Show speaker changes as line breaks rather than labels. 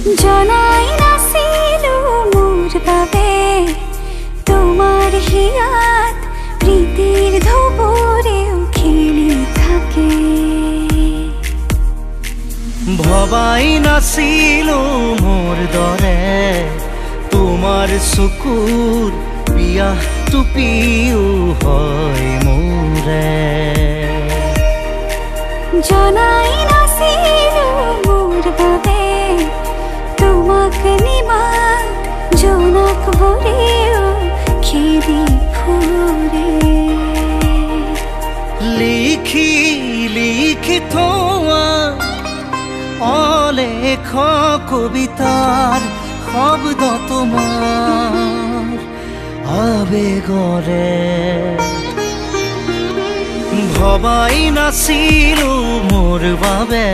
জনাই নাছিলো মোৰ বাবে তোমাৰ হিয়াত প্ৰীতিৰ ধুবুৰেও খেলি থাকে।
ভবাই নাছিলো মোৰ দৰে তোমাৰ চকুৰ বিয়াহ টুপিও হয় মোৰে।
জনাই নাছিলো মোৰ বাবে তোমাক নিমাত জোনাক বোৰেও খেদি ফুৰে।
লিখি লিখি থোৱা অলেখ কবিতাৰ শব্দ তোমাৰ আবেগৰে। ভবাই নাছিলো মোৰ বাবে